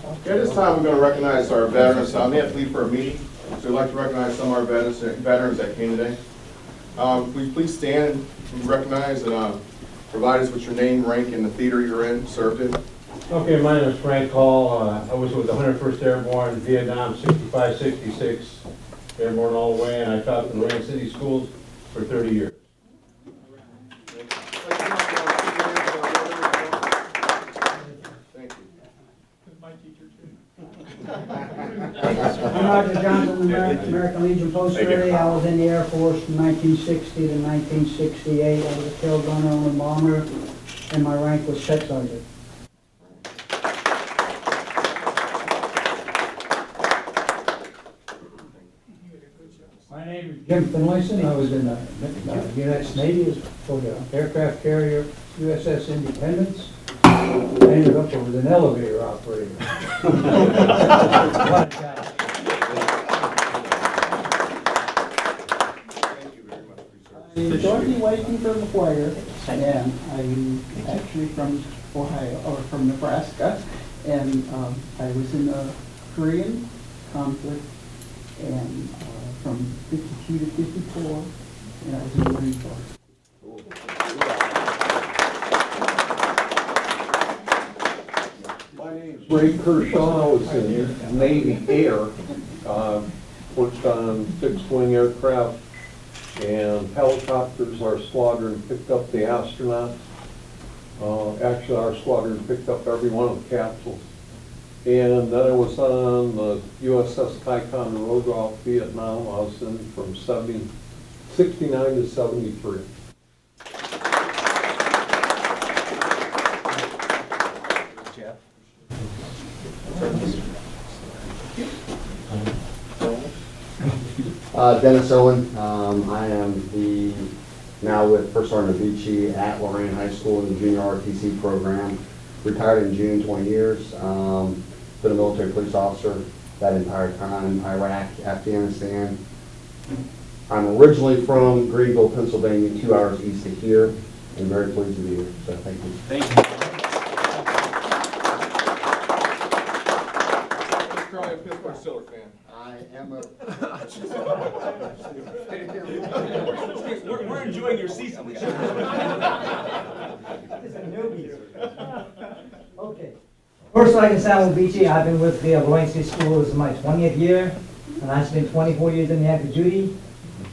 Okay, at this time, we're going to recognize our veterans. I may have to leave for a meeting, so we'd like to recognize some of our veterans that came today. Will you please stand and recognize and provide us with your name, rank, and the theater you're in, served in? Okay, my name is Frank Hall. I was with the 101st Airborne in Vietnam, 65, 66, Airborne all the way, and I taught in Lorain City Schools for 30 years. I'm Roger Johnson, American Legion Post 30. I was in the Air Force from 1960 to 1968. I was a tail gunner on a bomber, and my rank was Tech Sergeant. My name is Jim Finlayson. I was in the United Navy for the aircraft carrier USS Independence. I ended up with an elevator operator. What a job. I'm Dorothy Whiting from McGuire, and I'm actually from Ohio, or from Nebraska, and I was in the Korean conflict, and from 52 to 54, and I was in the Marine Corps. My name's Ray Kershaw. I was in Navy Air, worked on fixed-wing aircraft and helicopters. Our squadron picked up the astronauts. Actually, our squadron picked up every one of the capsules. And then I was on the USS Ticonderoga off Vietnam. I was in from 69 to 73. Dennis Owen. I am now with First Sergeant Vici at Lorain High School in the junior RTC program. Retired in June, 20 years. Been a military police officer that entire time, Iraq, Afghanistan. I'm originally from Greenville, Pennsylvania, 2 hours east of here, and very pleased to be here. So thank you. Thank you. Mr. Crowley, a Pittsburgh Steelers fan. I am a... We're enjoying your season. Okay. First, like I said, I'm Vici. I've been with the Lorain City School. This is my 20th year, and I spent 24 years in the active duty.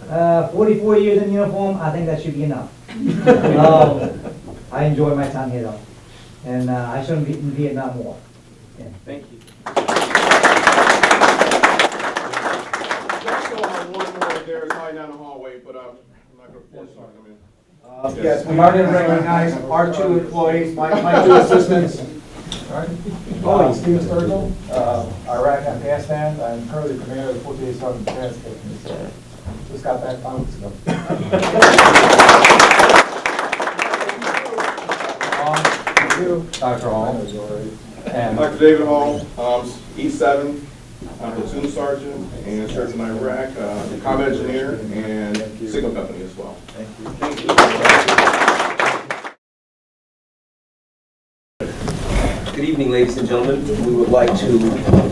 44 years in uniform, I think that should be enough. I enjoy my time here though, and I shouldn't be in Vietnam War. Yeah. Thank you. Next on one more there is hiding down the hallway, but I'm not going to force you to come in. Yes, we are going to recognize our 2 employees, my 2 assistants. Oh, Steve Sturgill, Iraq, Afghanistan. I'm currently commander of the 48th Sergeant Defense Station. Just got back 5 weeks ago. Dr. Hall. And Dr. David Hall, E7, platoon sergeant, and served in Iraq, combat engineer, and signal company as well. Thank you. Thank you. Good evening, ladies and gentlemen. We would like to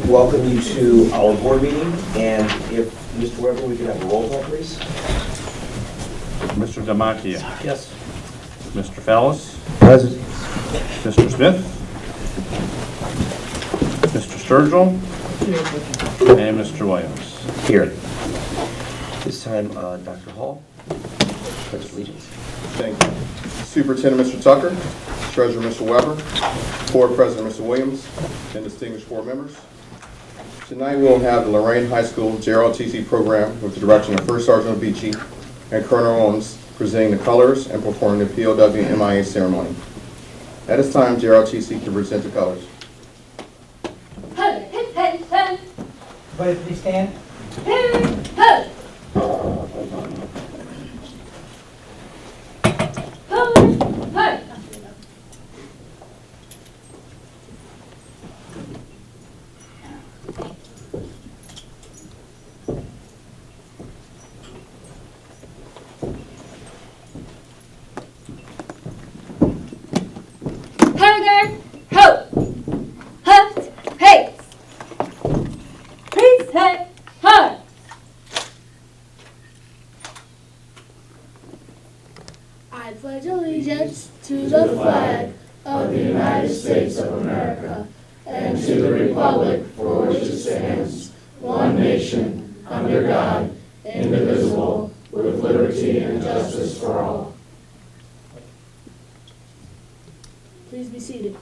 welcome you to our board meeting, and if Mr. Weber, we could have a roll call, please. Mr. Demakia. Yes. Mr. Fallis. Present. Mr. Smith. Mr. Sturgill. And Mr. Williams. Here. This time, Dr. Hall, Pledge of Allegiance. Thank you. Superintendent Mr. Tucker, Treasurer Mr. Weber, Board President Mr. Williams, and distinguished board members. Tonight we will have the Lorain High School JROTC program with the direction of First Sergeant Vici and Colonel Owens presenting the colors and performing the POW MIA ceremony. At this time, JROTC can present the colors. Everybody please stand. Hammer, ho, huff, hey. pledge allegiance to the flag of the United States of America and to the republic for which it stands, one nation, under God, indivisible, with liberty and justice for all. Please be seated.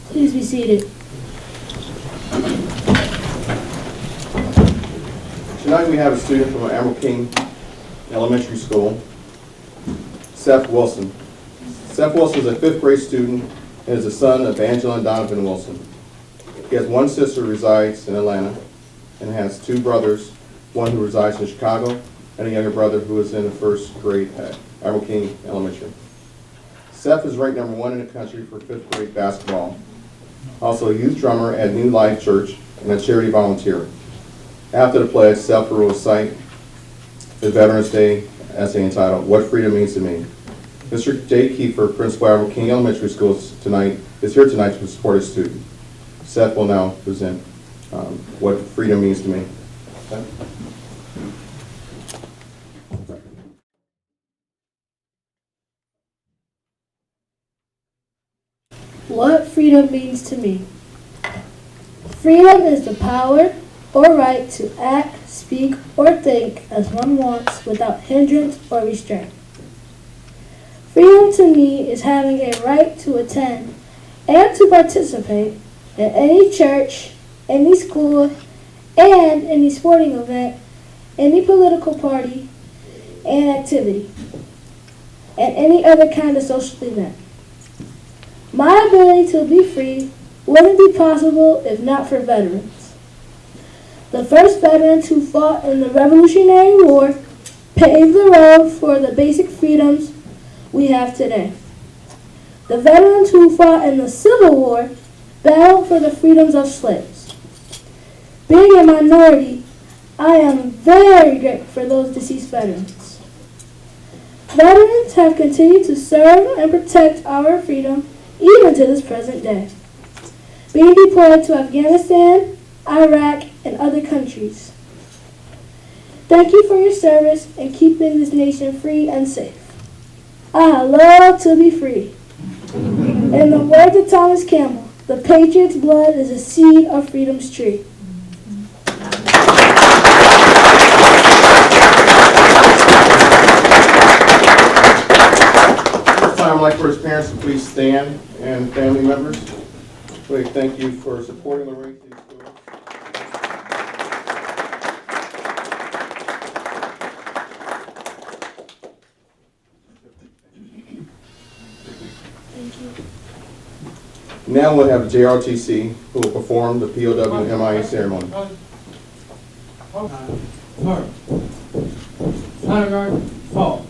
Please be seated. Tonight we have a student from Emerald King Elementary School, Seth Wilson. Seth Wilson is a 5th grade student and is the son of Angela and Donovan Wilson. He has one sister who resides in Atlanta and has 2 brothers, one who resides in Chicago and a younger brother who is in the 1st grade at Emerald King Elementary. Seth is ranked #1 in the country for 5th grade basketball. Also a youth drummer at New Life Church and a charity volunteer. After the pledge, Seth will recite the Veterans Day essay entitled, "What Freedom Means to Me." Mr. J. Kiefer, principal of Emerald King Elementary School is here tonight to support his student. Seth will now present what freedom means to me. What freedom means to me. Freedom is the power or right to act, speak, or think as one wants without hindrance or restraint. Freedom to me is having a right to attend and to participate in any church, any school, and any sporting event, any political party and activity, and any other kind of social event. My ability to be free wouldn't be possible if not for veterans. The first veterans who fought in the Revolutionary War paved the road for the basic freedoms we have today. The veterans who fought in the Civil War battled for the freedoms of slaves. Being a minority, I am very grateful for those deceased veterans. Veterans have continued to serve and protect our freedom even to this present day, being deployed to Afghanistan, Iraq, and other countries. Thank you for your service and keeping this nation free and safe. I love to be free. In the words of Thomas Campbell, the patriot's blood is a seed of freedom's tree. This time I'd like for his parents to please stand and family members. We thank you for supporting Lorain City Schools. Thank you. Now we'll have JRTC who will perform the POW MIA ceremony. Honor Guard, fall.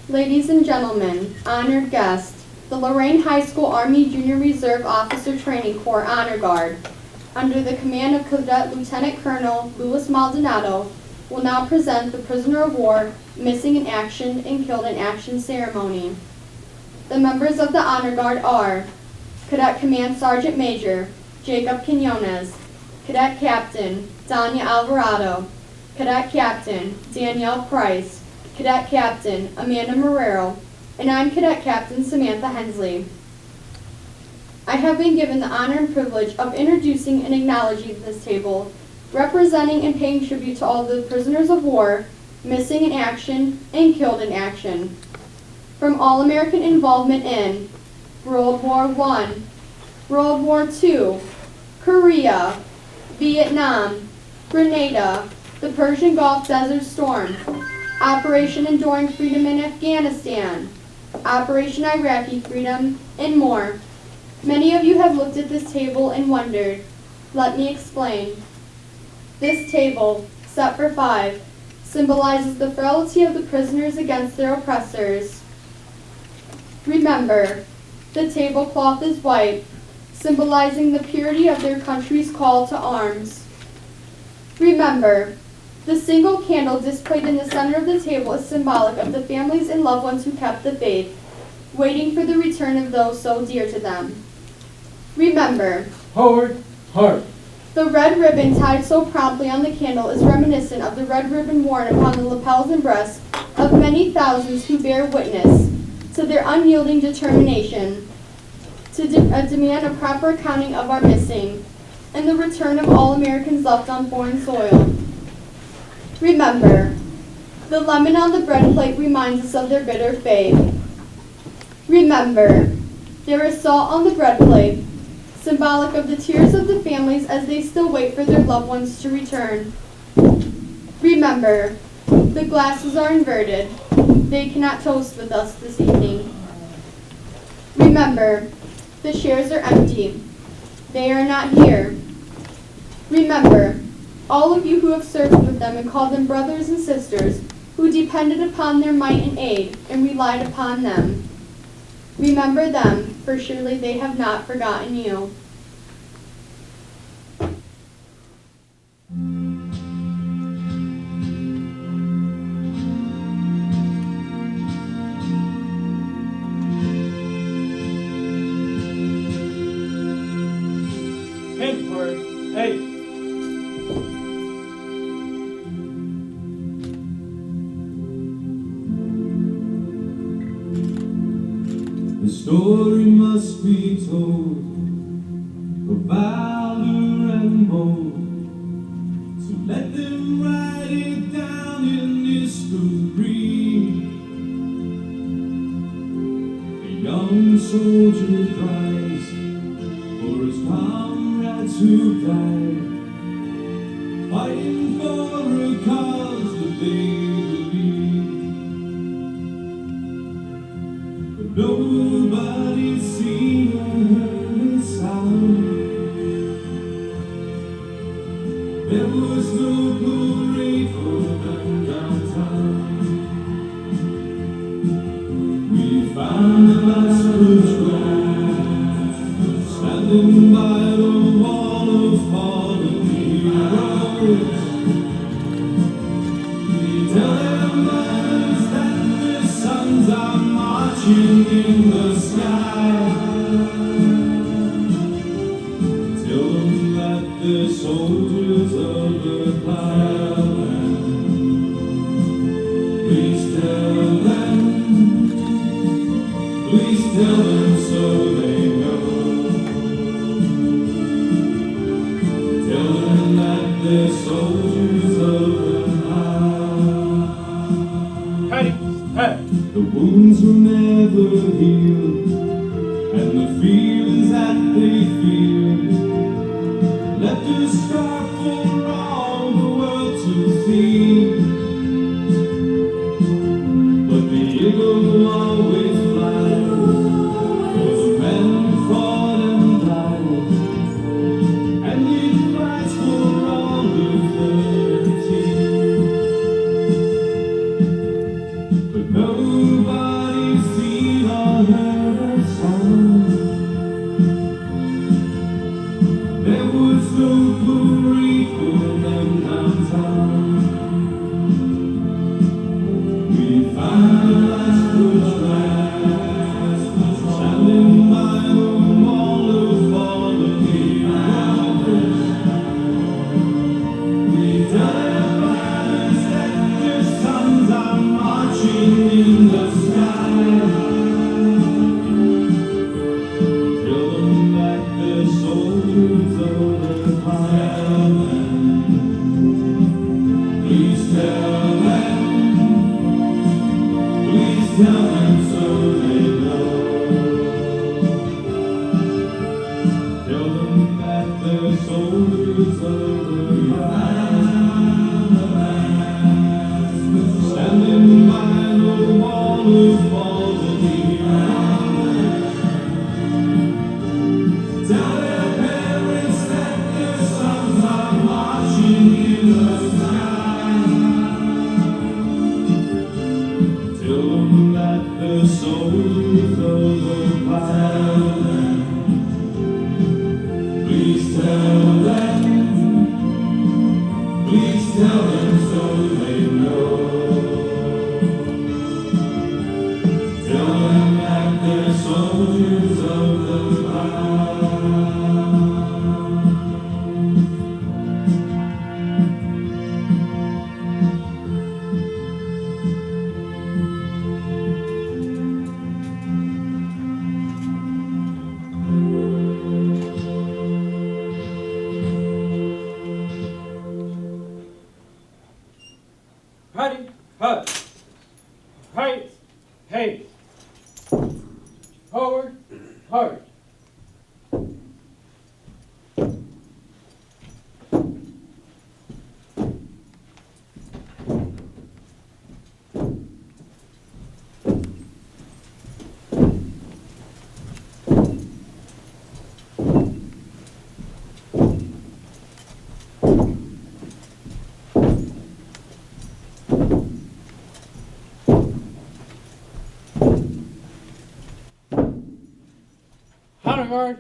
Ladies and gentlemen, honored guests, the Lorain High School Army Junior Reserve Officer Training Corps Honor Guard, under the command of Cadet Lieutenant Colonel Louis Maldonado, will now present the Prisoner of War Missing in Action and Killed in Action ceremony. The members of the Honor Guard are Cadet Command Sergeant Major Jacob Quinones, Cadet Captain Danya Alvarado, Cadet Captain Danielle Price, Cadet Captain Amanda Marrero, and I'm Cadet Captain Samantha Hensley. I have been given the honor and privilege of introducing and acknowledging this table, representing and paying tribute to all the prisoners of war, missing in action and killed in action, from all-American involvement in World War I, World War II, Korea, Vietnam, Grenada, the Persian Gulf Desert Storm, Operation Enduring Freedom in Afghanistan, Operation Iraqi Freedom, and more. Many of you have looked at this table and wondered. Let me explain. This table, set for 5, symbolizes the frailty of the prisoners against their oppressors. Remember, the tablecloth is white, symbolizing the purity of their country's call to arms. Remember, the single candle displayed in the center of the table is symbolic of the families and loved ones who kept the faith, waiting for the return of those so dear to them. Remember, Forward, heart. the red ribbon tied so promptly on the candle is reminiscent of the red ribbon worn upon the lapels and breasts of many thousands who bear witness to their unyielding determination to demand a proper accounting of our missing and the return of all Americans left on foreign soil. Remember, the lemon on the bread plate reminds us of their bitter fate. Remember, there is salt on the bread plate, symbolic of the tears of the families as they still wait for their loved ones to return. Remember, the glasses are inverted. They cannot toast with us this evening. Remember, the chairs are empty. They are not here. Remember, all of you who have served with them and called them brothers and sisters, who depended upon their might and aid and relied upon them. Remember them, for surely they have not forgotten you. Hey, word, hey. The story must be told of valor and bold. So let them write it down in history. A young soldier cries for his comrades who died, fighting for a cause that they believe. But nobody's seen or heard a sound. There was no parade for them downtown. We found the last patrol, standing by the wall of fallen heroes. We tell their mothers that their sons are marching in the sky. Tell them that they're soldiers of the cloud. Please tell them so they know. The wounds will never heal, and the feelings that they feel left a scar for all the world to see. But the eagle always flies for the men who fought and died, and it flies for all eternity. But nobody's seen or heard a song. There was no parade for them downtown. We found the last bushwhack, standing by the wall of fallen heroes. We died banners that their sons are marching in the sky. Tell them that they're soldiers of the fatherland. Please tell them, please tell them so they know. Tell them that they're soldiers of the fatherland, standing by the wall of fallen heroes. Tell their parents that their sons are marching in the sky. Tell them that they're soldiers of the fatherland. Please tell them so they know. Tell them that they're soldiers of the fatherland. Ready, hut, right, hey, forward, hard. Honor guard,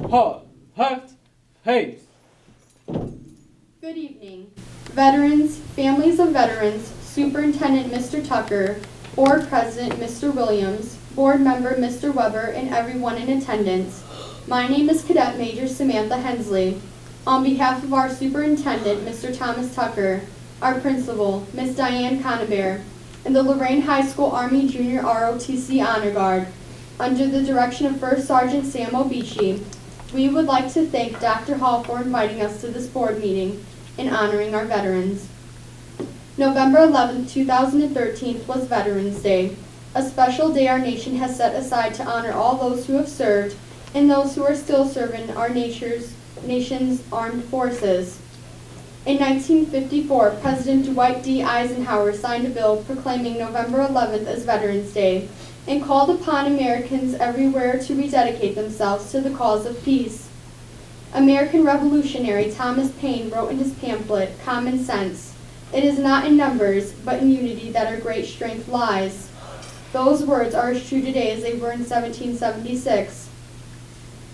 halt, left, haste. Good evening. Veterans, families of veterans, Superintendent Mr. Tucker, Board President Mr. Williams, Board Member Mr. Weber, and everyone in attendance. My name is Cadet Major Samantha Hensley. On behalf of our Superintendent, Mr. Thomas Tucker, our Principal, Ms. Diane Conabear, and the Lorain High School Army Junior ROTC Honor Guard, under the direction of First Sergeant Sam Obici, we would like to thank Dr. Hall for inviting us to this board meeting and honoring our veterans. November 11, 2013 was Veterans Day, a special day our nation has set aside to honor all those who have served and those who are still serving our nation's armed forces. In 1954, President Dwight D. Eisenhower signed a bill proclaiming November 11th as Veterans Day and called upon Americans everywhere to rededicate themselves to the cause of peace. American revolutionary Thomas Paine wrote in his pamphlet, Common Sense, "It is not in numbers, but in unity that our great strength lies." Those words are as true today as they were in 1776.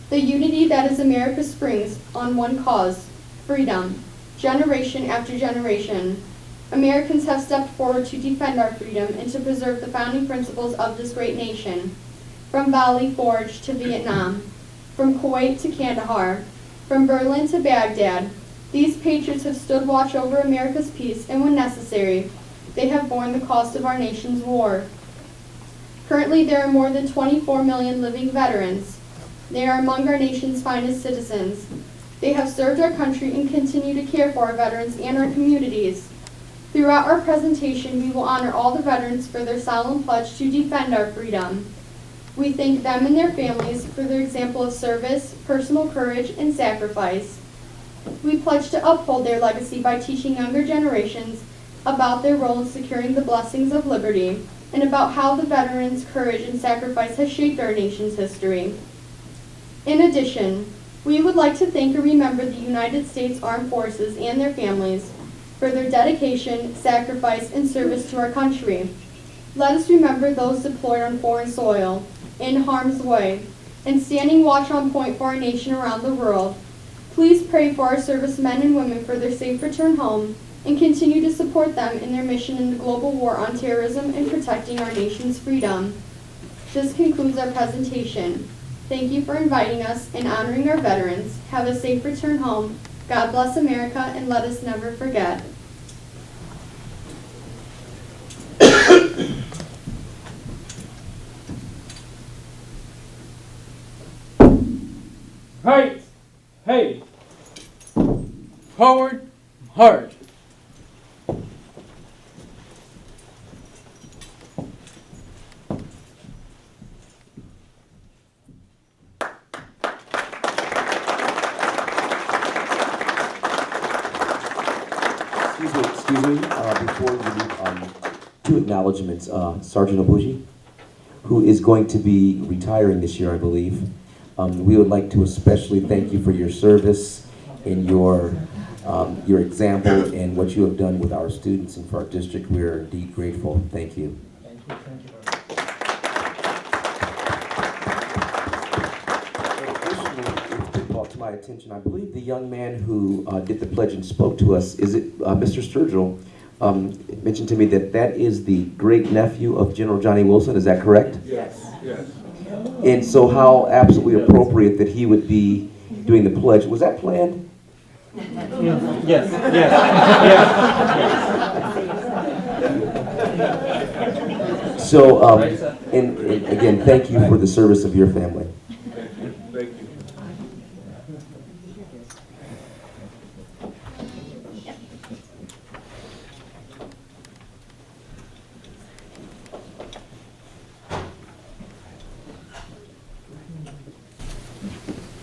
The unity that is America springs on one cause, freedom. Generation after generation, Americans have stepped forward to defend our freedom and to preserve the founding principles of this great nation. From Valley Forge to Vietnam, from Kuwait to Kandahar, from Berlin to Baghdad, these patriots have stood watch over America's peace, and when necessary, they have borne the cost of our nation's war. Currently, there are more than 24 million living veterans. They are among our nation's finest citizens. They have served our country and continue to care for our veterans and our communities. Throughout our presentation, we will honor all the veterans for their solemn pledge to defend our freedom. We thank them and their families for their example of service, personal courage, and sacrifice. We pledge to uphold their legacy by teaching younger generations about their role in securing the blessings of liberty and about how the veterans' courage and sacrifice has shaped our nation's history. In addition, we would like to thank and remember the United States Armed Forces and their families for their dedication, sacrifice, and service to our country. Let us remember those deployed on foreign soil, in harm's way, and standing watch on point for our nation around the world. Please pray for our servicemen and women for their safe return home, and continue to support them in their mission in the global war on terrorism and protecting our nation's freedom. This concludes our presentation. Thank you for inviting us and honoring our veterans. Have a safe return home. God bless America, and let us never forget. Height, hey, forward, hard. Excuse me, before we leave, two acknowledgements. Sergeant Obuji, who is going to be retiring this year, I believe. We would like to especially thank you for your service and your example and what you have done with our students and for our district. We are indeed grateful. Thank you. Thank you very much. Additionally, it brought to my attention, I believe the young man who did the pledge and spoke to us, is it Mr. Sturgill, mentioned to me that that is the great nephew of General Johnny Wilson. Is that correct? Yes. Yes. And so how absolutely appropriate that he would be doing the pledge. Was that planned? Yes, yes. So, and again, thank you for the service of your family. Thank you.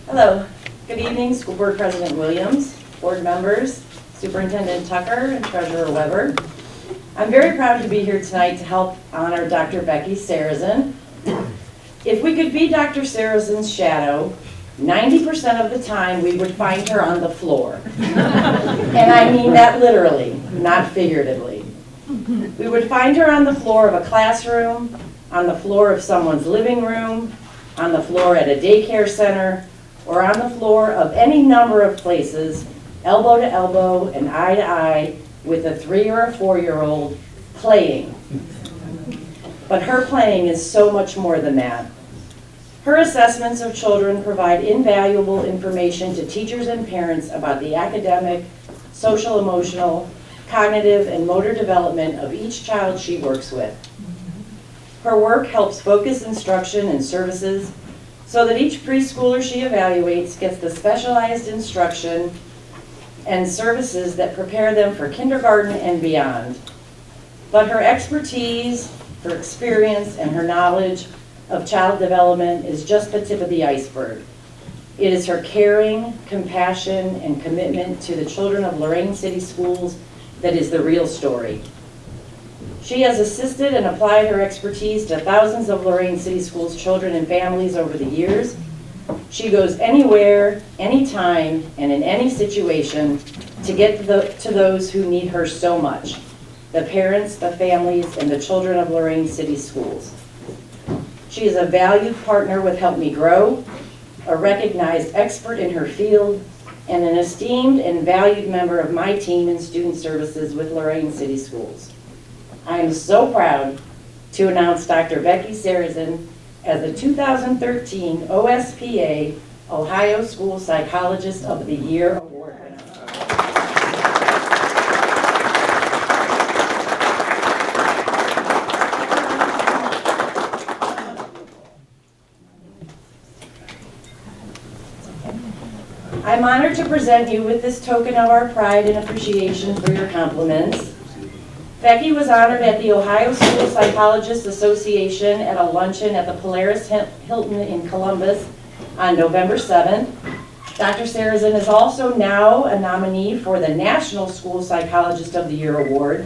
Hello, good evening, School Board President Williams, board members, Superintendent Tucker, and Treasurer Weber. I'm very proud to be here tonight to help honor Dr. Becky Sarazin. If we could be Dr. Sarazin's shadow, 90% of the time we would find her on the floor. And I mean that literally, not figuratively. We would find her on the floor of a classroom, on the floor of someone's living room, on the floor at a daycare center, or on the floor of any number of places, elbow to elbow and eye to eye with a 3 or a 4-year-old playing. But her playing is so much more than that. Her assessments of children provide invaluable information to teachers and parents about the academic, social, emotional, cognitive, and motor development of each child she works with. Her work helps focus instruction and services so that each preschooler she evaluates gets the specialized instruction and services that prepare them for kindergarten and beyond. But her expertise, her experience, and her knowledge of child development is just the tip of the iceberg. It is her caring, compassion, and commitment to the children of Lorain City Schools that is the real story. She has assisted and applied her expertise to thousands of Lorain City Schools children and families over the years. She goes anywhere, anytime, and in any situation to get to those who need her so much, the parents, the families, and the children of Lorain City Schools. She is a valued partner with Help Me Grow, a recognized expert in her field, and an esteemed and valued member of my team in student services with Lorain City Schools. I am so proud to announce Dr. Becky Sarazin as the 2013 OSPA Ohio School Psychologist of the Year Award winner. I'm honored to present you with this token of our pride and appreciation for your compliments. Becky was honored at the Ohio School Psychologists Association at a luncheon at the Polaris Hilton in Columbus on November 7th. Dr. Sarazin is also now a nominee for the National School Psychologist of the Year Award,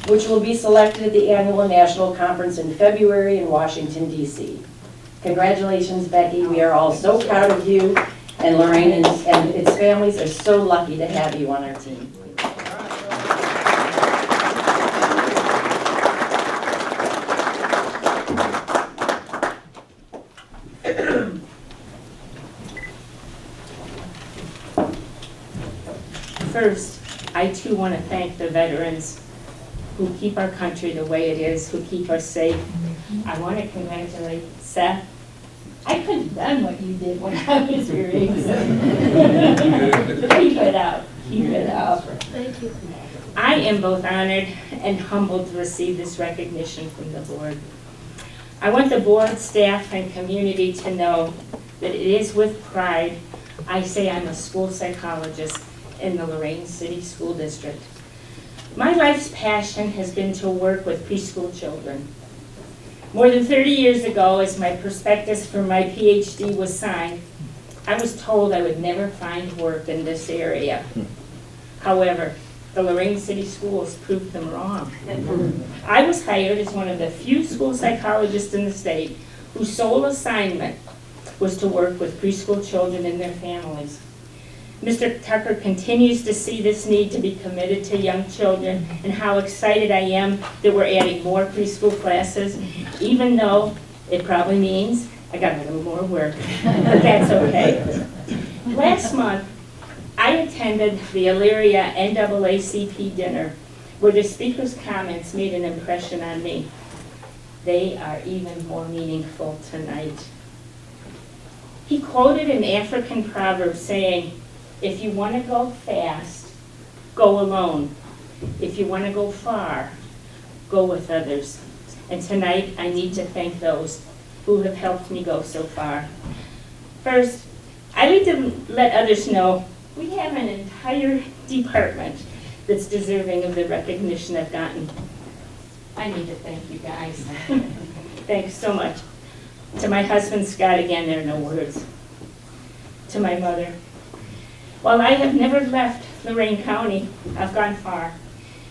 which will be selected at the annual national conference in February in Washington, D.C. Congratulations, Becky. We are all so proud of you, and Lorain and its families are so lucky to have you on our team. First, I too want to thank the veterans who keep our country the way it is, who keep us safe. I want to congratulate Seth. I couldn't have done what you did when I was your age. Keep it up. Keep it up. Thank you. I am both honored and humbled to receive this recognition from the board. I want the board, staff, and community to know that it is with pride I say I'm a school psychologist in the Lorain City School District. My life's passion has been to work with preschool children. More than 30 years ago, as my prospectus for my PhD was signed, I was told I would never find work in this area. However, the Lorain City Schools proved them wrong. I was hired as one of the few school psychologists in the state whose sole assignment was to work with preschool children and their families. Mr. Tucker continues to see this need to be committed to young children, and how excited I am that we're adding more preschool classes, even though it probably means I got a little more work, but that's okay. Last month, I attended the Elyria NAACP dinner, where the speaker's comments made an impression on me. They are even more meaningful tonight. He quoted an African proverb saying, "If you want to go fast, go alone. If you want to go far, go with others." And tonight, I need to thank those who have helped me go so far. First, I need to let others know we have an entire department that's deserving of the recognition I've gotten. I need to thank you guys. Thanks so much. To my husband, Scott, again, there are no words. To my mother, while I have never left Lorain County, I've gone far,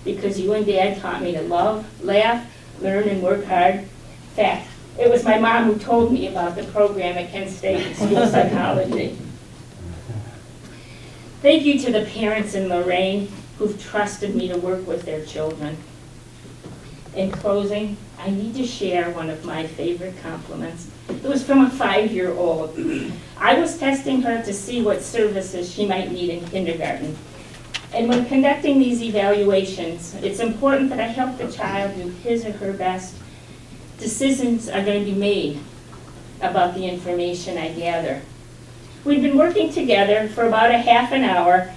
because you and Dad taught me to love, laugh, learn, and work hard. In fact, it was my mom who told me about the program at Kent State in school psychology. Thank you to the parents in Lorain who've trusted me to work with their children. In closing, I need to share one of my favorite compliments. It was from a 5-year-old. I was testing her to see what services she might need in kindergarten. And when conducting these evaluations, it's important that I help the child do his or her best. Decisions are going to be made about the information I gather. We'd been working together for about a half an hour,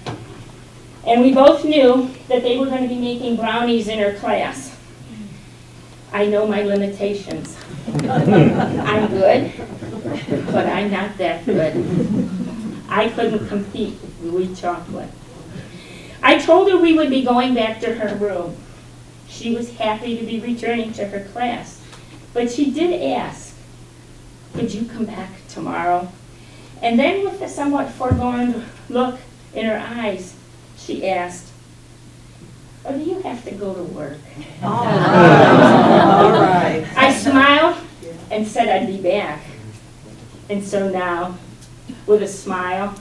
and we both knew that they were going to be making brownies in her class. I know my limitations. I'm good, but I'm not that good. I couldn't compete with wheat chocolate. I told her we would be going back to her room. She was happy to be returning to her class, but she did ask, "Could you come back tomorrow?" And then, with a somewhat forlorn look in her eyes, she asked, "Or do you have to go to work?" All right. I smiled and said I'd be back. And so now, with a smile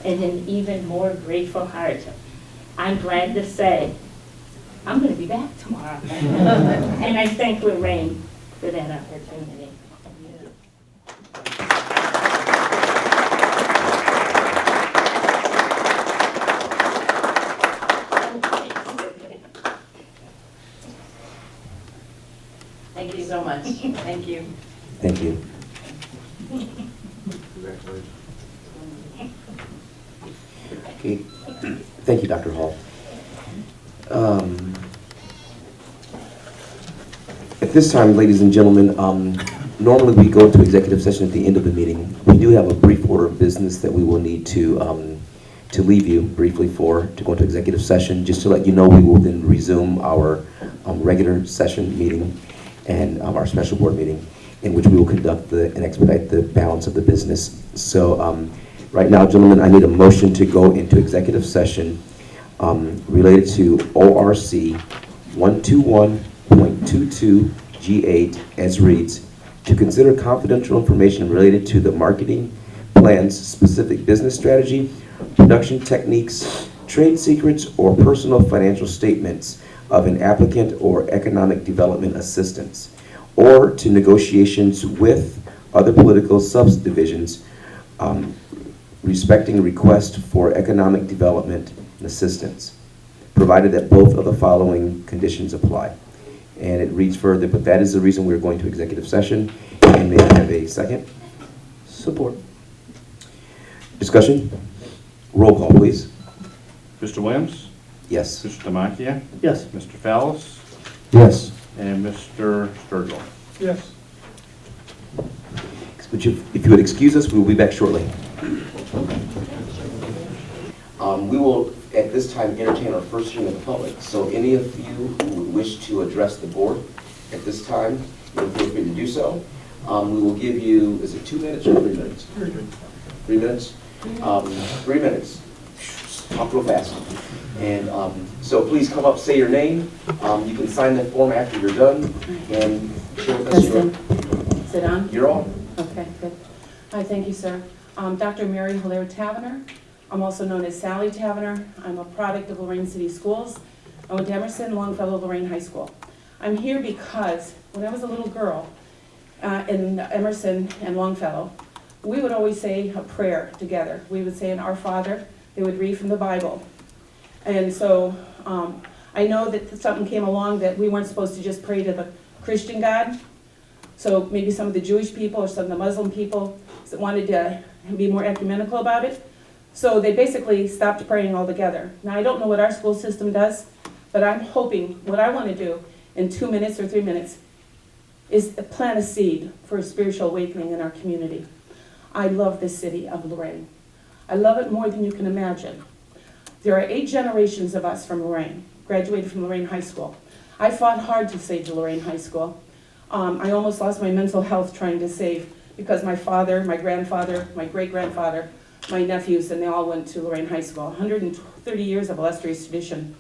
and an even more grateful heart, I'm glad to say I'm going to be back tomorrow. And I thank Lorain for that opportunity. Thank you so much. Thank you. Thank you. Okay. Thank you, Dr. Hall. At this time, ladies and gentlemen, normally we go to executive session at the end of the meeting. We do have a brief order of business that we will need to leave you briefly for, to go into executive session. Just to let you know, we will then resume our regular session meeting and our special board meeting, in which we will conduct and expedite the balance of the business. So right now, gentlemen, I need a motion to go into executive session related to ORC 121.22 G8 as reads, to consider confidential information related to the marketing plan's specific business strategy, production techniques, trade secrets, or personal financial statements of an applicant or economic development assistance, or to negotiations with other political subdivisions respecting request for economic development and assistance, provided that both of the following conditions apply. And it reads further, but that is the reason we're going to executive session. And may I have a second? Support. Discussion? Roll call, please. Mr. Williams? Yes. Mr. Demakia? Yes. Mr. Fallis? Yes. And Mr. Sturgill? Yes. If you would excuse us, we will be back shortly. We will, at this time, entertain our first hearing of the public. So any of you who would wish to address the board at this time, feel free to do so. We will give you, is it 2 minutes or 3 minutes? 3 minutes? 3 minutes. Talk real fast. And so please come up, say your name. You can sign that form after you're done and share with us your... Sit down. You're on. Okay, good. Hi, thank you, sir. Dr. Mary Hilaire Tavener. I'm also known as Sally Tavener. I'm a product of Lorain City Schools. I went to Emerson, Longfellow, Lorain High School. I'm here because when I was a little girl in Emerson and Longfellow, we would always say a prayer together. We would say an Our Father. They would read from the Bible. And so I know that something came along that we weren't supposed to just pray to the Christian God. So maybe some of the Jewish people or some of the Muslim people that wanted to be more ecumenical about it. So they basically stopped praying altogether. Now I don't know what our school system does, but I'm hoping, what I want to do in 2 minutes or 3 minutes is plant a seed for a spiritual awakening in our community. I love this city of Lorain. I love it more than you can imagine. There are 8 generations of us from Lorain, graduated from Lorain High School. I fought hard to save the Lorain High School. I almost lost my mental health trying to save, because my father, my grandfather, my great-grandfather, my nephews, and they all went to Lorain High School. 130 years of illustrious tradition.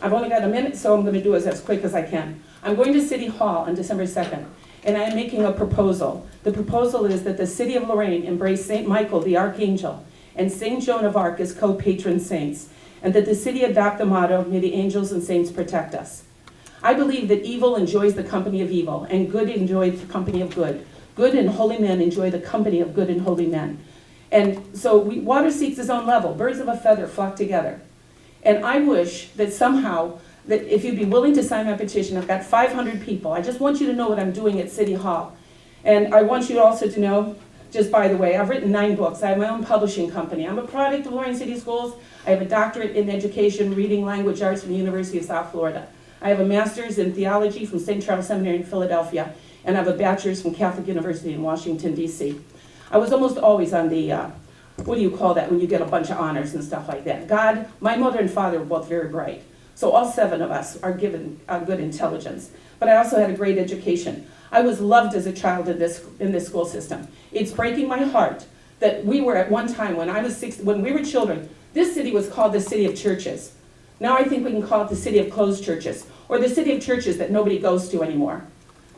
I've only got a minute, so I'm going to do it as quick as I can. I'm going to City Hall on December 2nd, and I am making a proposal. The proposal is that the city of Lorain embrace St. Michael the Archangel and St. Joan of Arc as co-patron saints, and that the city adopt the motto, may the angels and saints protect us. I believe that evil enjoys the company of evil, and good enjoys the company of good. Good and holy men enjoy the company of good and holy men. And so water seeks its own level. Birds of a feather flock together. And I wish that somehow, that if you'd be willing to sign my petition, I've got 500 people. I just want you to know what I'm doing at City Hall. And I want you also to know, just by the way, I've written 9 books. I have my own publishing company. I'm a product of Lorain City Schools. I have a doctorate in education, reading, language arts from the University of South Florida. I have a master's in theology from St. Charles Seminary in Philadelphia, and I have a bachelor's from Catholic University in Washington, D.C. I was almost always on the, what do you call that, when you get a bunch of honors and stuff like that. God, my mother and father were both very bright. So all 7 of us are given good intelligence. But I also had a great education. I was loved as a child in this school system. It's breaking my heart that we were at one time, when I was 6, when we were children, this city was called the city of churches. Now I think we can call it the city of closed churches, or the city of churches that nobody goes to anymore.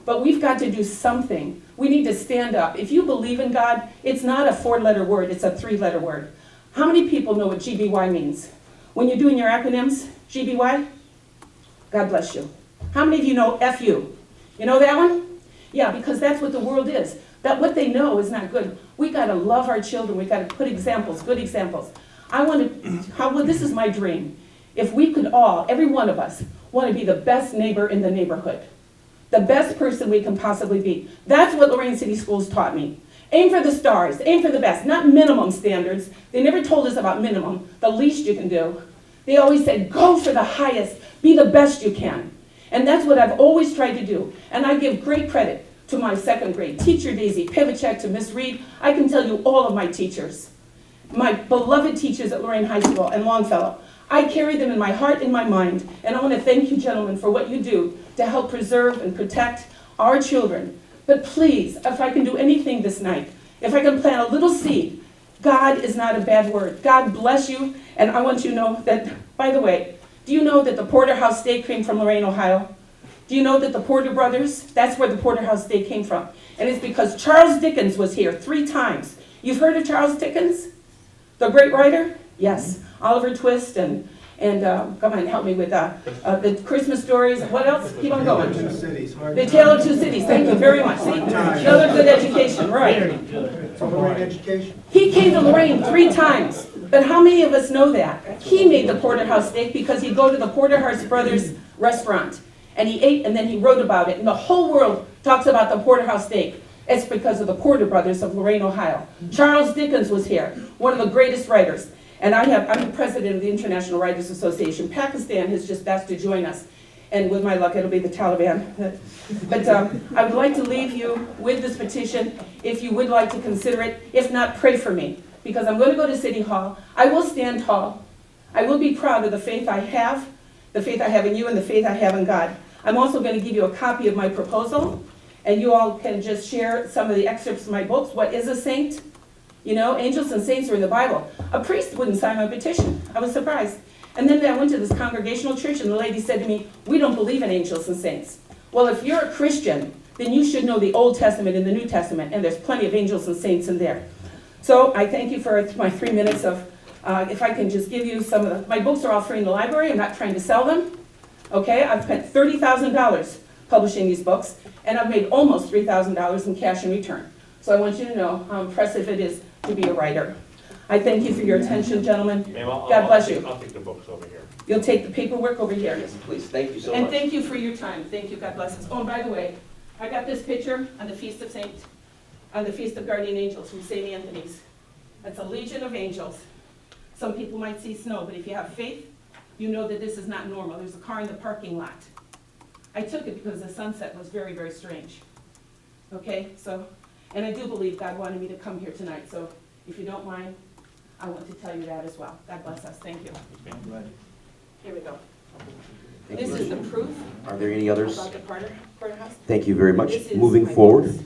But we've got to do something. We need to stand up. If you believe in God, it's not a 4-letter word, it's a 3-letter word. How many people know what GBY means? When you're doing your acronyms, GBY? God bless you. How many of you know FU? You know that one? Yeah, because that's what the world is. That what they know is not good. We got to love our children. We got to put examples, good examples. This is my dream. If we could all, every one of us, want to be the best neighbor in the neighborhood. The best person we can possibly be. That's what Lorain City Schools taught me. Aim for the stars, aim for the best, not minimum standards. They never told us about minimum, the least you can do. They always said, go for the highest, be the best you can. And that's what I've always tried to do. And I give great credit to my 2nd grade teacher, Daisy Pivacek, to Miss Reed. I can tell you all of my teachers. My beloved teachers at Lorain High School and Longfellow. I carry them in my heart and my mind, and I want to thank you, gentlemen, for what you do to help preserve and protect our children. But please, if I can do anything this night, if I can plant a little seed, God is not a bad word. God bless you, and I want you to know that, by the way, do you know that the Porterhouse steak came from Lorain, Ohio? Do you know that the Porter brothers, that's where the Porterhouse steak came from? And it's because Charles Dickens was here 3 times. You've heard of Charles Dickens? The great writer? Yes. Oliver Twist and come on, help me with the Christmas stories. What else? Keep on going. The Tale of Two Cities. Thank you very much. See? Another good education, right. He came to Lorain 3 times. But how many of us know that? He made the Porterhouse steak because he'd go to the Porterhouse Brothers restaurant and he ate and then he wrote about it. And the whole world talks about the Porterhouse steak. It's because of the Porter brothers of Lorain, Ohio. Charles Dickens was here, one of the greatest writers. And I'm the president of the International Writers Association. Pakistan has just asked to join us. And with my luck, it'll be the Taliban. But I would like to leave you with this petition, if you would like to consider it. If not, pray for me. Because I'm going to go to City Hall. I will stand tall. I will be proud of the faith I have in you and the faith I have in God. I'm also going to give you a copy of my proposal. And you all can just share some of the excerpts of my books. What is a saint? You know, angels and saints are in the Bible. A priest wouldn't sign my petition. I was surprised. And then I went to this congregational church and the lady said to me, we don't believe in angels and saints. Well, if you're a Christian, then you should know the Old Testament and the New Testament, and there's plenty of angels and saints in there. So I thank you for my 3 minutes of, if I can just give you some of my books are all free in the library. I'm not trying to sell them. Okay, I've spent $30,000 publishing these books, and I've made almost $3,000 in cash in return. So I want you to know how impressive it is to be a writer. I thank you for your attention, gentlemen. God bless you. I'll take the books over here. You'll take the paperwork over here. Yes, please. Thank you so And much. thank you for your time. Thank you. God bless us. Oh, and by the way, I got this picture on the Feast of Guardian Angels from St. Anthony's. That's a legion of angels. Some people might see snow, but if you have faith, you know that this is not normal. There's a car in the parking lot. I took it because the sunset was very, very strange. Okay, so, and I do believe God wanted me to come here tonight, so if you don't mind, I want to tell you that as well. God bless us. Thank you. Here we go. Thank This you. is the proof Are there any others? about the Porterhouse. Thank you very much. This is Moving my forward,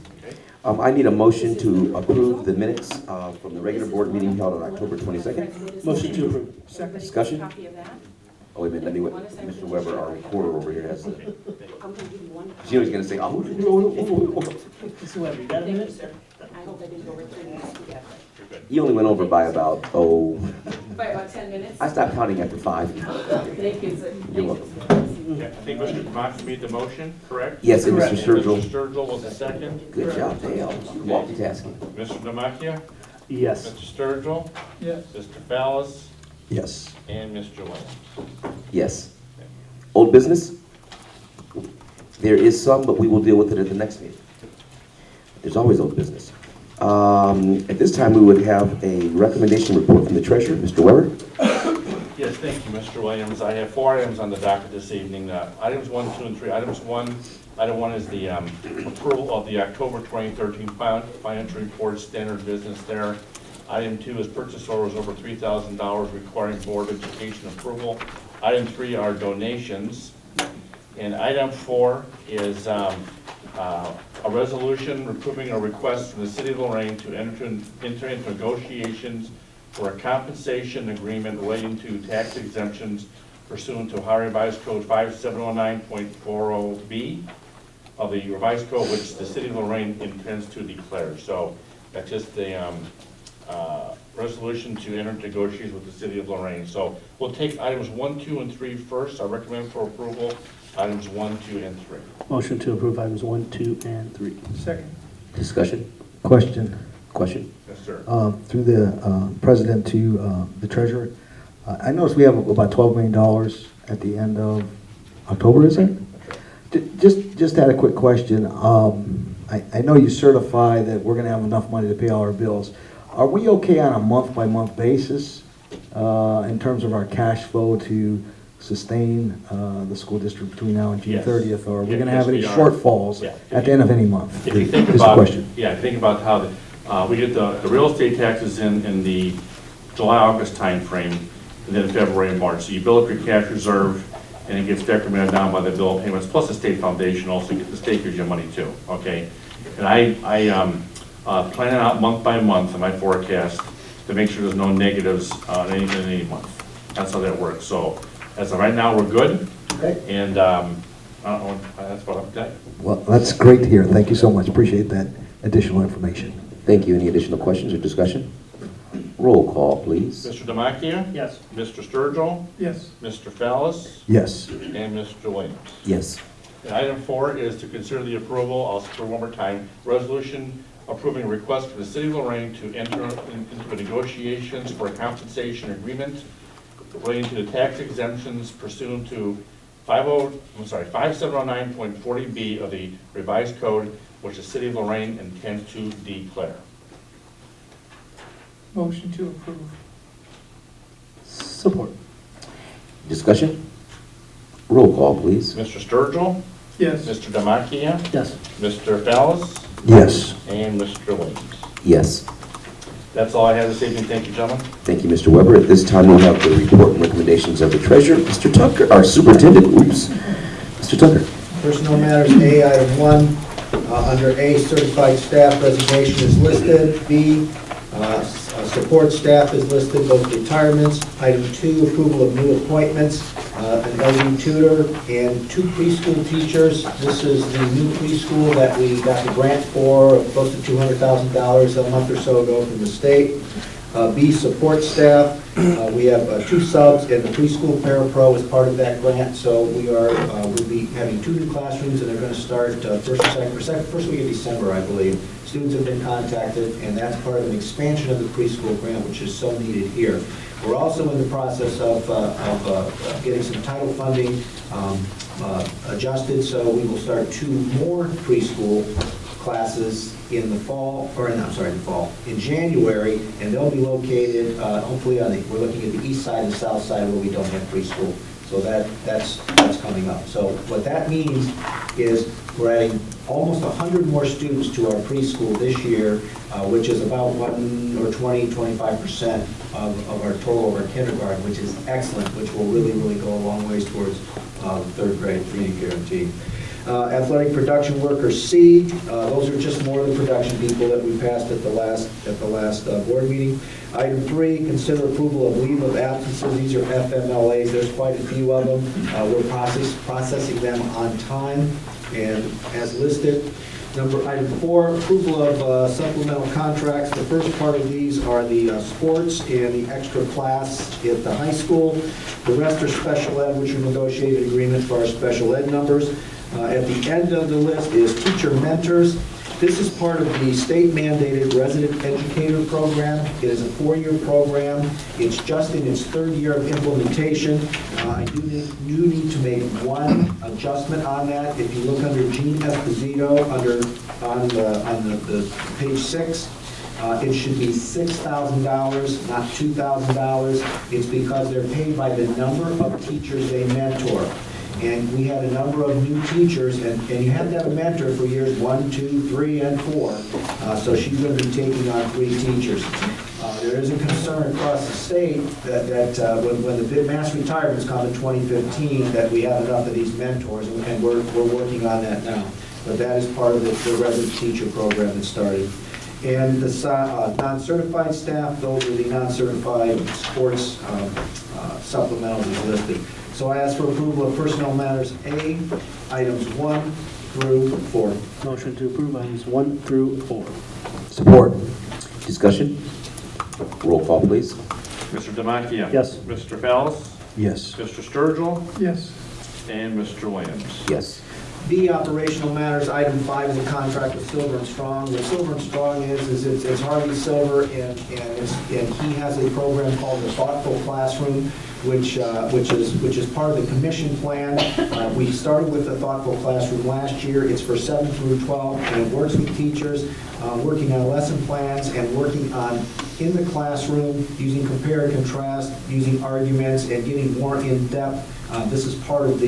books. I need a motion to approve the minutes from the regular board meeting held on October 22nd. Motion to approve. Second. Discussion? Copy of that. Oh, wait a minute, let me, Mr. Weber, our recorder over here has the, I'm going to give you one. she was gonna say, oh. Mr. Weber, you got a minute? Thank you, sir. I hope I didn't go over 3 minutes together. He only went over by about, By about 10 minutes? I stopped counting after 5. Thank you, sir. You're welcome. Yeah, I think Mr. Demaki made the motion, correct? Yes, and Mr. Sturgill. Mr. Sturgill was the second. Good job, Dale. Multitasking. Mr. Demakia? Yes. Mr. Sturgill? Yes. Mr. Fallis? Yes. And Mr. Williams? Yes. Old business? There is some, but we will deal with it at the next meeting. There's always old business. At this time, we would have a recommendation report from the treasurer, Mr. Weber. Yes, thank you, Mr. Williams. I have 4 items on the docket this evening. Items 1, 2, and 3. Item 1 is the approval of the October 2013 financial report, standard business there. Item 2 is purchase orders over $3,000 requiring board education approval. Item 3 are donations. And item 4 is a resolution approving a request from the City of Lorain to enter into negotiations for a compensation agreement relating to tax exemptions pursuant to Ohio Revised Code 5709.40B of the revised code, which the City of Lorain intends to declare. So that's just a resolution to enter into negotiations with the City of Lorain. So we'll take items 1, 2, and 3 first. I recommend for approval items 1, 2, and 3. Motion to approve items 1, 2, and 3. Second. Discussion? Question. Question? Yes, sir. Through the president to the treasurer, I noticed we have about $12 million at the end of October, is it? Just had a quick question. I know you certify that we're going to have enough money to pay all our bills. Are we okay on a month-by-month basis in terms of our cash flow to sustain the school district between now and June Yes. 30th? Or are we Yeah, going to have any yes, we are. shortfalls Yeah. at the end of any month? If you think Just a about, question. yeah, think about how we get the real estate taxes in the July-August timeframe, and then February and March. So you bill up your cash reserve, and it gets decremented down by the bill payments, plus the state foundation also, the state gives you money too, okay? And I plan it out month by month in my forecast to make sure there's no negatives in any month. That's how that works. So as of right now, we're good. Okay. And that's what I'm telling you. Well, that's great to hear. Thank you so much. Appreciate that additional information. Thank you. Any additional questions or discussion? Roll call, please. Mr. Demakia? Yes. Mr. Sturgill? Yes. Mr. Fallis? Yes. And Mr. Williams? Yes. And item 4 is to consider the approval, I'll say one more time, resolution approving a request for the city of Lorain to enter into negotiations for a compensation agreement relating to the tax exemptions pursuant to 5709.40B of the revised code, which the city of Lorain intends to declare. Motion to approve. Support. Discussion? Roll call, please. Mr. Sturgill? Yes. Mr. Demakia? Yes. Mr. Fallis? Yes. And Mr. Williams? Yes. That's all I have this evening. Thank you, gentlemen. Thank you, Mr. Weber. At this time, we'll have the report and recommendations of the treasurer, Mr. Tucker, our superintendent. Oops. Mr. Tucker. Personnel matters, A, item 1, under A, certified staff resignation is listed. B, support staff is listed, both retirements. Item 2, approval of new appointments, an LD tutor and 2 preschool teachers. This is the new preschool that we got the grant for, close to $200,000 a month or so ago from the state. B, support staff. We have 2 subs, and the preschool parapro is part of that grant, so we'll be having 2 new classrooms, and they're going to start first week of December, I believe. Students have been contacted, and that's part of an expansion of the preschool grant, which is so needed here. We're also in the process of getting some title funding adjusted, so we will start 2 more preschool classes in the fall, in January, and they'll be located hopefully we're looking at the east side and south side where we don't have preschool. So that's coming up. So what that means is we're adding almost 100 more students to our preschool this year, which is about 25% of our total of our kindergarten, which is excellent, which will really go a long ways towards third grade 3 guarantee. Athletic production workers, C, those are just more of the production people that we passed at the last board meeting. Item 3, consider approval of leave of absences. These are FMLAs. There's quite a few of them. We're processing them on time and as listed. Item 4, approval of supplemental contracts. The first part of these are the sports and the extra class at the high school. The rest are special ed, which are negotiated agreements for our special ed numbers. At the end of the list is teacher mentors. This is part of the state-mandated resident educator program. It is a 4-year program. It's just in its 3rd year of implementation. I do need to make one adjustment on that. If you look under Gene Esposito, on the page 6, it should be $6,000, not $2,000. It's because they're paid by the number of teachers they mentor. And we had a number of new teachers, and you have to have a mentor for years 1, 2, 3, and 4. So she's going to be taking on 3 teachers. There is a concern across the state that when the mass retirements come in 2015, that we have enough of these mentors, and we're working on that now. But that is part of the resident teacher program that started. And the non-certified staff, those are the non-certified sports supplementals listed. So I ask for approval of personnel matters A, items 1 through 4. Motion to approve items 1 through 4. Support. Discussion? Roll call, please. Mr. Demakia? Yes. Mr. Fallis? Yes. Mr. Sturgill? Yes. And Mr. Williams? Yes. B, operational matters, item 5 is a contract with Silver and Strong. What Silver and Strong is it's Harvey Silver, and he has a program called the Thoughtful Classroom, which is part of the commission plan. We started with the Thoughtful Classroom last year. It's for 7 through 12, and it works with teachers, working on lesson plans and working on in the classroom, using compare and contrast, using arguments, and getting more in-depth. This is part of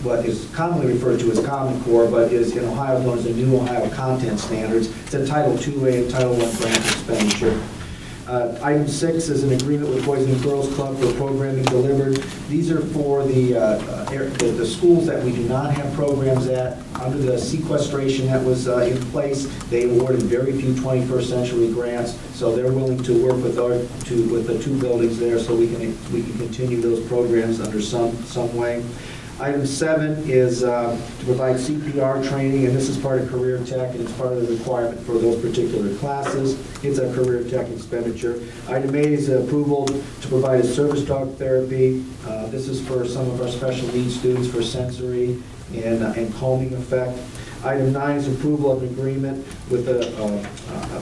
what is commonly referred to as Common Core, but is in Ohio known as the new Ohio Content Standards. It's a Title II and Title I grant expenditure. Item 6 is an agreement with Boys and Girls Club for programming delivered. These are for the schools that we do not have programs at. Under the sequestration that was in place, they awarded very few 21st century grants, so they're willing to work with the two buildings there so we can continue those programs under some way. Item 7 is to provide CPR training, and this is part of Career Tech, and it's part of the requirement for those particular classes. It's a Career Tech expenditure. Item 8 is approval to provide a service dog therapy. This is for some of our special needs students for sensory and calming effect. Item 9 is approval of an agreement with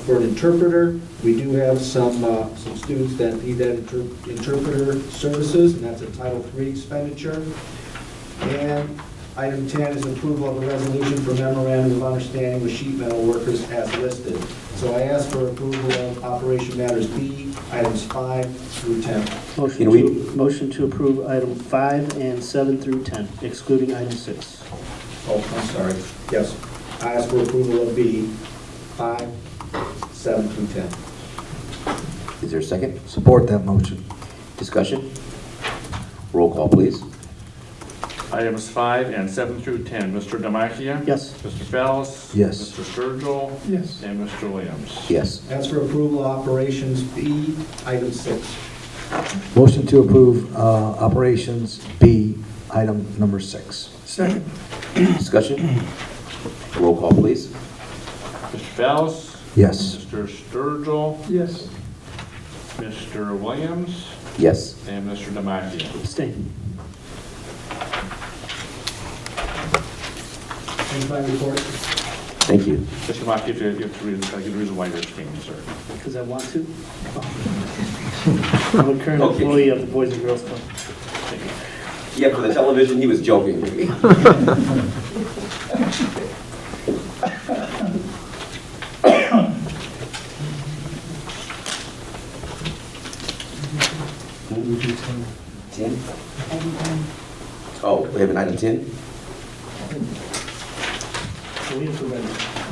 for an interpreter. We do have some students that need that interpreter services, and that's a Title III expenditure. And item 10 is approval of a resolution for memorandum of understanding with sheet metal workers as listed. So I ask for approval of operation matters B, items 5 through 10. Motion to approve item 5 and 7 through 10, excluding item 6. Oh, I'm sorry. Yes. I ask for approval of B, 5, 7 through 10. Is there a second? Support that motion. Discussion? Roll call, please. Items 5 and 7 through 10. Mr. Demakia? Yes. Mr. Fells? Yes. Mr. Sturgill? Yes. And Mr. Williams? Yes. As for approval of operations B, item 6. Motion to approve operations B, item number 6. Second. Discussion? Roll call, please. Mr. Fells? Yes. Mr. Sturgill? Yes. Mr. Williams? Yes. And Mr. Demakia? Abstain. End my report. Thank you. Mr. Demakia, you have to read the reason why you're abstaining, sir. Because I want to. I'm a current employee of the Boys and Girls Club. Yeah, for the television, he was joking. Ten? Oh, we have an item 10? We approved item.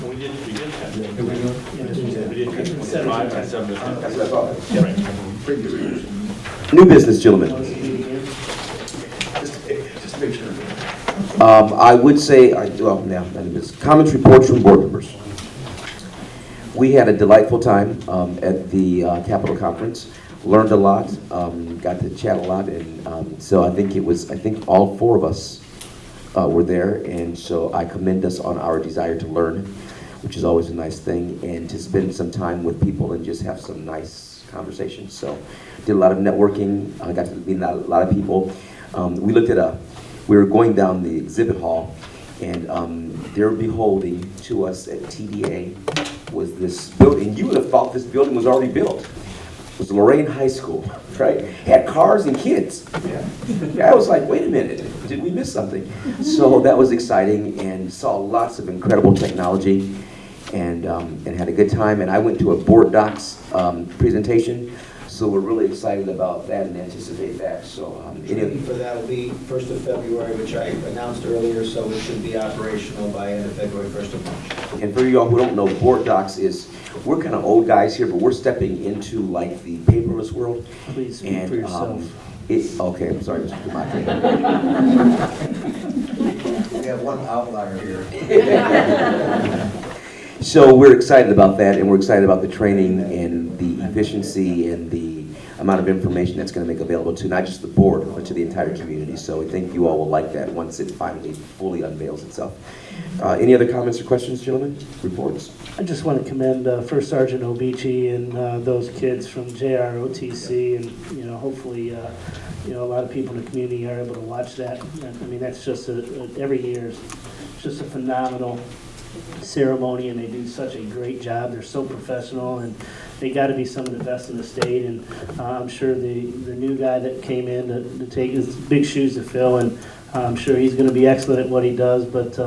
We did that. Yeah, We did 5 and 7 to 10. That's what I thought. Right. New business, gentlemen. Just to make sure. I would say, comments, reports from board members. We had a delightful time at the Capitol Conference. Learned a lot, got to chat a lot, and so I think all 4 of us were there, and so I commend us on our desire to learn, which is always a nice thing, and to spend some time with people and just have some nice conversations. So did a lot of networking, got to meet a lot of people. We were going down the exhibit hall, and there beholding to us at TDA was this building. You would have thought this building was already built. It was Lorain High School, right? Had cars and kids. Yeah. I was like, wait a minute, did we miss something? So that was exciting, and saw lots of incredible technology, and had a good time. And I went to a board docs presentation, so we're really excited about that and anticipate that. So Training for that will be 1st of February, which I announced earlier, so it should be operational by end of February, 1st of March. And for you all who don't know, board docs is, we're kind of old guys here, but we're stepping into like the paperless world. Please speak for yourself. Okay, I'm sorry, Mr. Demaki. We have one outlier here. So we're excited about that, and we're excited about the training and the efficiency and the amount of information that's going to make available to not just the board, but to the entire community. So I think you all will like that once it finally fully unveils itself. Any other comments or questions, gentlemen? Reports? I just want to commend First Sergeant Obici and those kids from JROTC, and hopefully a lot of people in the community are able to watch that. I mean, that's just every year it's just a phenomenal ceremony, and they do such a great job. They're so professional, and they got to be some of the best in the state. And I'm sure the new guy that came in to take his big shoes to fill, and I'm sure he's going to be excellent at what he does. But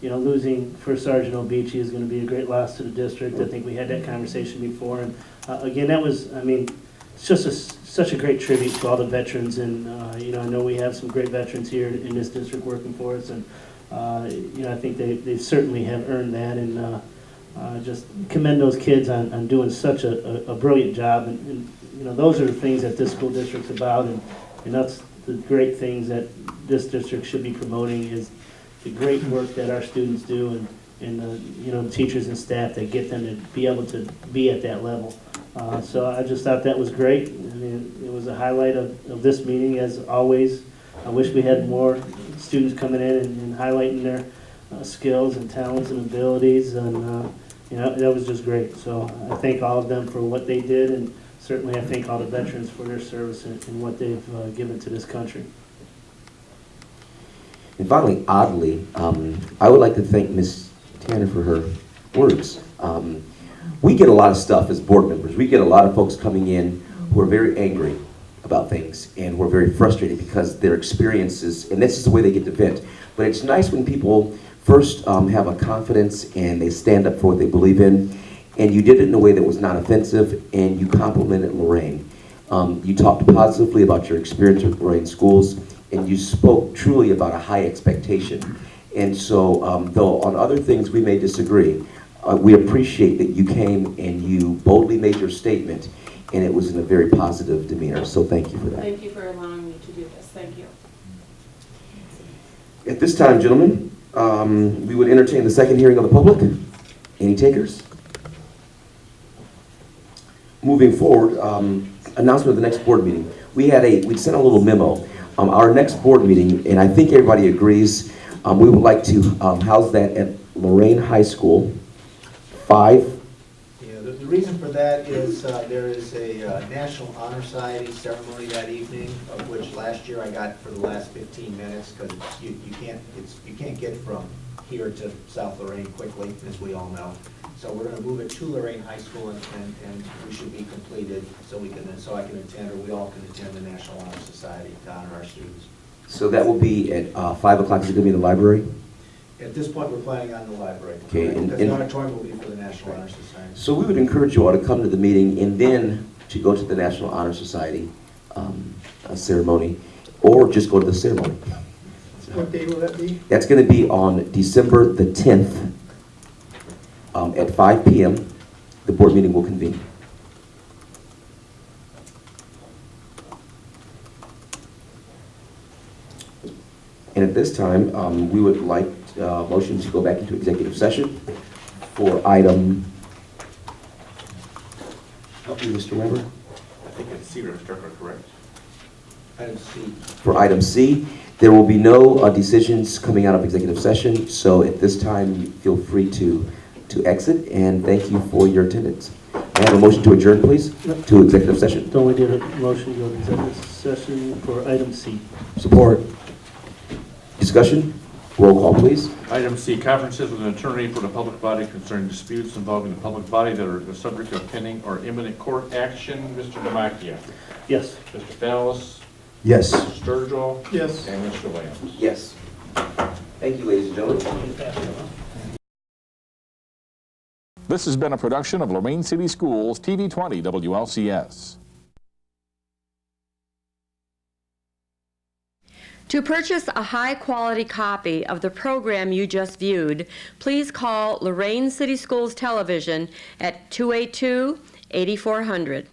losing First Sergeant Obici is going to be a great loss to the district. I think we had that conversation before, and again, it's just such a great tribute to all the veterans. And I know we have some great veterans here in this district working for us, and I think they certainly have earned that. And just commend those kids on doing such a brilliant job. And, you know, those are the things that this school district's about, and that's the great things that this district should be promoting, is the great work that our students do, and you know, the teachers and staff that get them to be able to be at that level. So I just thought that was great. I mean, it was a highlight of this meeting, as always. I wish we had more students coming in and highlighting their skills and talents and abilities, and you know, that was just great. So I thank all of them for what they did, and certainly I thank all the veterans for their service and what they've given to this country. And finally, oddly, I would like to thank Ms. Tanner for her words. We get a lot of stuff as board members. We get a lot of folks coming in who are very angry about things and who are very frustrated because their experiences, and this is the way they get to vent. But it's nice when people first have a confidence and they stand up for what they believe in, and you did it in a way that was not offensive, and you complimented Lorain. You talked positively about your experience with Lorain schools, and you spoke truly about a high expectation. And so, though on other things we may disagree, we appreciate that you came and you boldly made your statement, and it was in a very positive demeanor. So thank you for that. Thank you for allowing me to do this. Thank you. At this time, gentlemen, we would entertain the second hearing of the public. Any takers? Moving forward, announcement of the next board meeting. We sent a little memo. Our next board meeting, and I think everybody agrees, we would like to house that at Lorain High School, 5. Yeah, the reason for that is there is a National Honor Society ceremony that evening, of which last year I got for the last 15 minutes, because you can't get from here to South Lorain quickly, as we all know. So we're going to move it to Lorain High School, and we should be completed so I can attend, or we all can attend the National Honor Society to honor our students. So that will be at 5 o'clock. Is it going to be in the library? At this point, we're planning on the library. Okay, Because the auditorium will be for the National Honor Society. So we would encourage you all to come to the meeting and then to go to the National Honor Society ceremony, or just go to the ceremony. What day will that be? That's going to be on December the 10th at 5 p.m. The board meeting will convene. And at this time, we would like motion to go back into executive session for item, help me, Mr. Weber? I think it's C, Mr. Tucker, correct? Item C. For item C, there will be no decisions coming out of executive session, so at this time, you feel free to exit, and thank you for your attendance. I have a motion to adjourn, please, to executive session. Don't we need a motion to go to executive session for item C? Support. Discussion? Roll call, please. Item C, conferences with an attorney for the public body concerning disputes involving the public body that are the subject of pending or imminent court action. Mr. Demakia? Yes. Mr. Dallas? Yes. Mr. Sturgill? Yes. And Mr. Williams? Yes. Thank you, ladies and gentlemen. This has been a production of Lorain City Schools, TV 20 WLCS. To purchase a high-quality copy of the program you just viewed, please call Lorain City Schools Television at 282-8400.